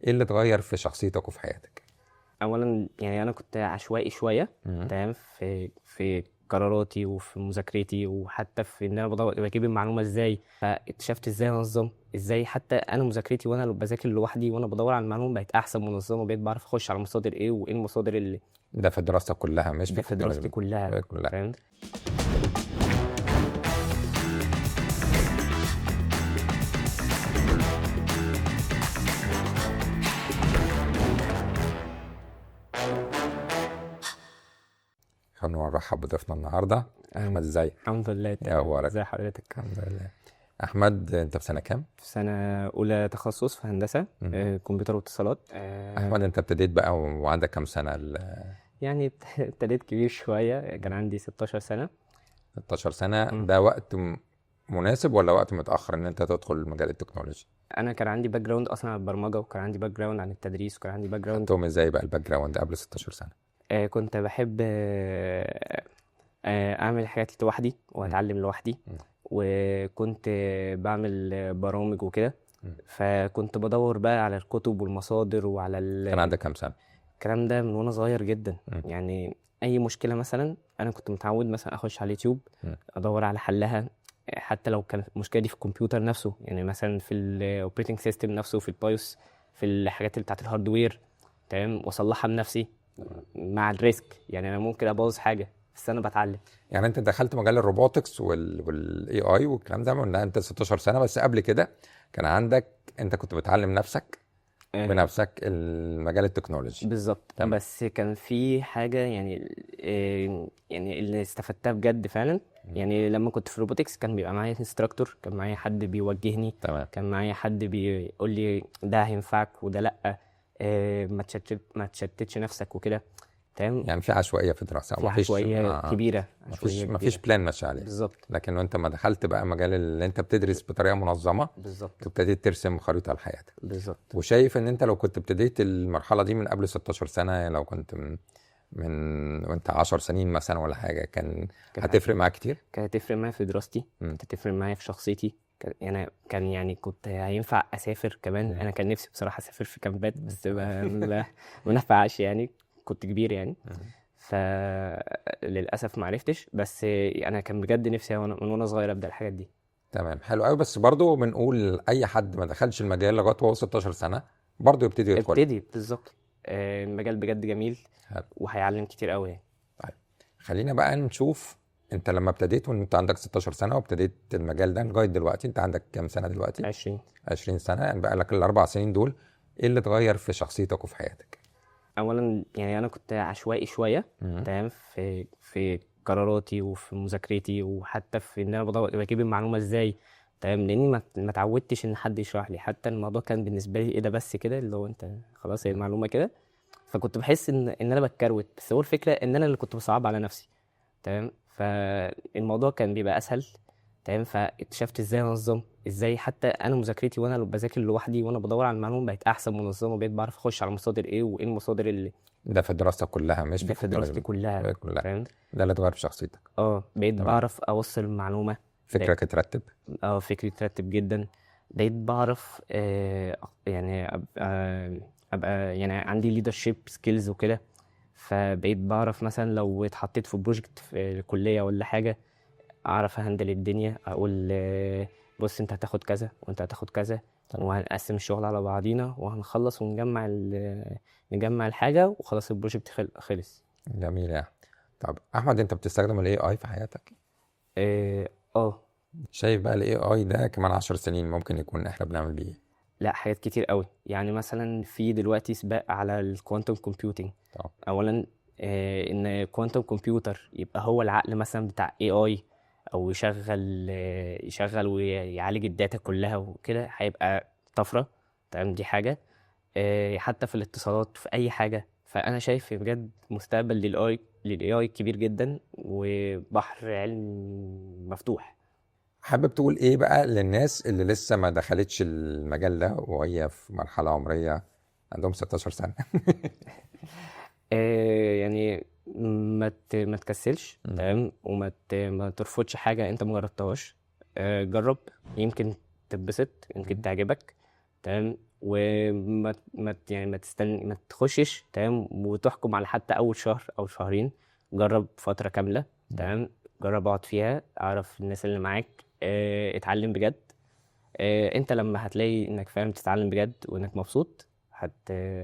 ايه اللي اتغير في شخصيتك وفي حياتك؟ اولا يعني انا كنت عشوائي شويه. تمام. في قراراتي وفي مذاكرتي وحتى في ان انا بجيب المعلومه ازاي، فاكتشفت ازاي انظم، ازاي حتى انا مذاكرتي وانا بذاكر لوحدي وانا بدور على المعلومه بقت احسن منظمه، بقيت بعرف اخش على مصادر ايه وايه المصادر اللي ده في دراستك كلها مش في ده في دراستي التكنولوجيا؟ كلها. كلها. فاهم. خلونا نرحب بضيفنا النهارده احمد. ازاي؟ الحمد لله. يا اخبارك؟ ازي حضرتك؟ الحمد لله. احمد، انت في سنه كام؟ في سنه اولى تخصص في هندسه كمبيوتر واتصالات. احمد، انت ابتديت بقى وعندك كام سنه؟ يعني ابتديت كبير شويه، كان عندي 16 سنه. 16 سنه. ده وقت مناسب ولا وقت متاخر ان انت تدخل مجال التكنولوجيا؟ انا كان عندي باك جراوند اصلا عن البرمجه، وكان عندي باك جراوند عن التدريس، وكان عندي باك جراوند. خدتهم ازاي بقى الباك جراوند قبل 16 سنه؟ كنت بحب اعمل حاجات لوحدي واتعلم لوحدي، وكنت بعمل برامج وكده. فكنت بدور بقى على الكتب والمصادر وعلى كان عندك كام سنه؟ الكلام ده من وانا صغير جدا. يعني اي مشكله مثلا انا كنت متعود مثلا اخش على اليوتيوب ادور على حلها، حتى لو كانت المشكله دي في الكمبيوتر نفسه، يعني مثلا في الاوبريتنج سيستم نفسه، في البايوس، في الحاجات اللي بتاعت الهاردوير. تمام. واصلحها بنفسي مع الريسك، يعني انا ممكن ابوظ حاجه بس انا بتعلم. يعني انت دخلت مجال الروبوتكس والاي اي والكلام ده من انت 16 سنه، بس قبل كده كان عندك، انت كنت بتعلم نفسك بنفسك المجال التكنولوجي؟ بالظبط. بس كان في حاجه يعني اللي استفدتها بجد فعلا. يعني لما كنت في الروبوتكس كان بيبقى معايا انستراكتور، كان معايا حد بيوجهني. تمام. كان معايا حد بيقول لي ده هينفعك وده لا. ما تشتتش نفسك وكده. تمام. يعني في عشوائيه في الدراسه، في عشوائيه كبيره. مفيش بلان ماشي عليه. بالظبط. لكن انت ما دخلت بقى مجال اللي انت بتدرس بطريقه منظمه، بالظبط. ابتديت ترسم خريطه لحياتك. بالظبط. وشايف ان انت لو كنت ابتديت المرحله دي من قبل 16 سنه، لو كنت من وانت 10 سنين مثلا ولا حاجه، كان هتفرق معاك كتير؟ كانت هتفرق معايا في دراستي، كانت هتفرق معايا في شخصيتي. يعني كنت هينفع اسافر كمان. انا كان نفسي بصراحه اسافر في كامبات، بس ما نفعش يعني، كنت كبير يعني. فللاسف ما عرفتش، بس انا كان بجد نفسي من وانا صغير ابدا الحاجات دي. تمام، حلو قوي. بس برضو بنقول اي حد ما دخلش المجال لغايه وهو 16 سنه برضو يبتدي يدخل. بالظبط. المجال بجد جميل. حلو. وهيعلم كتير قوي يعني. طيب، خلينا بقى نشوف انت لما ابتديت وانت عندك 16 سنه وابتديت المجال ده لغايه دلوقتي، انت عندك كام سنه دلوقتي؟ 20 سنه. يعني بقى لك الاربع سنين دول، ايه اللي اتغير في شخصيتك وفي حياتك؟ اولا يعني انا كنت عشوائي شويه. تمام. في قراراتي وفي مذاكرتي وحتى في ان انا بجيب المعلومه ازاي. تمام. لاني ما اتعودتش ان حد يشرح لي، حتى الموضوع كان بالنسبه لي ايه ده بس كده، اللي هو انت خلاص هي المعلومه كده. فكنت بحس ان انا بتكروت، بس هو الفكره ان انا اللي كنت بصعب على نفسي. تمام. فالموضوع كان بيبقى اسهل. تمام. فاكتشفت ازاي انظم، ازاي حتى انا مذاكرتي وانا بذاكر لوحدي وانا بدور على المعلومه بقت احسن منظمه، بقيت بعرف اخش على مصادر ايه وايه المصادر اللي ده في دراستك كلها مش ده في دراستي كلها. كلها. ده اللي اتغير في شخصيتك. بقيت تمام. بعرف اوصل المعلومه. فكرك اترتب. فكري اترتب جدا. بقيت بعرف يعني ابقى يعني عندي leadership skills وكده. فبقيت بعرف مثلا لو اتحطيت في بروجكت في الكليه ولا حاجه، اعرف اهندل الدنيا، اقول بص انت هتاخد كذا وانت هتاخد كذا، وهنقسم الشغل على بعضينا وهنخلص ونجمع نجمع الحاجه وخلاص البروجكت خلص. جميل يعني. طب احمد، انت بتستخدم الاي اي في حياتك؟ شايف بقى الاي اي ده كمان 10 سنين ممكن يكون احنا بنعمل بيه؟ لا، حاجات كتير قوي. يعني مثلا في دلوقتي سباق على الكوانتم كومبيوتنج. اولا ان كوانتم كمبيوتر يبقى هو العقل مثلا بتاع اي اي، او يشغل ويعالج الداتا كلها وكده، هيبقى طفره. تمام. دي حاجه. حتى في الاتصالات في اي حاجه. فانا شايف بجد مستقبل للاي اي كبير جدا، وبحر علم مفتوح. حابب تقول ايه بقى للناس اللي لسه ما دخلتش المجال ده وهي في مرحله عمريه عندهم 16 سنه؟ يعني ما تكسلش. تمام. ما ترفضش حاجه انت ما جربتهاش. جرب، يمكن تتبسط، يمكن تعجبك. تمام. يعني ما تخشش تمام وتحكم على حتى اول شهر او شهرين. جرب فتره كامله تمام، جرب اقعد فيها، اعرف الناس اللي معاك، اتعلم بجد. انت لما هتلاقي انك فاهم تتعلم بجد وانك مبسوط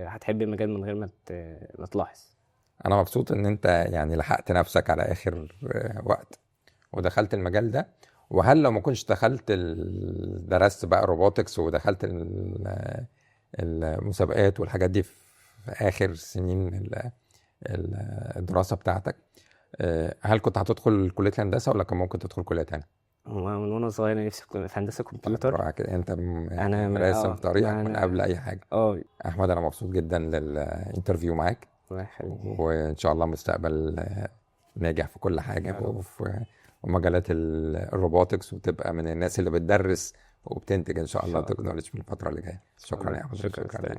هتحب المجال من غير ما تلاحظ. انا مبسوط ان انت يعني لحقت نفسك على اخر وقت ودخلت المجال ده. وهل لو ما كنتش دخلت درست بقى روبوتكس ودخلت المسابقات والحاجات دي في اخر سنين الدراسة بتاعتك، هل كنت هتدخل كلية الهندسة ولا كان ممكن تدخل كلية تانية؟ هو من وانا صغير نفسي في هندسه كمبيوتر. انت انا راسم طريقك من قبل اي حاجة. احمد انا مبسوط جدا للانترفيو معاك، الله يخليك، وان شاء الله مستقبل ناجح في كل حاجة وفي مجالات الروبوتكس، وتبقى من الناس اللي بتدرس وبتنتج ان شاء الله تكنولوجي في الفترة اللي جاية. شكرا يا احمد. شكرا.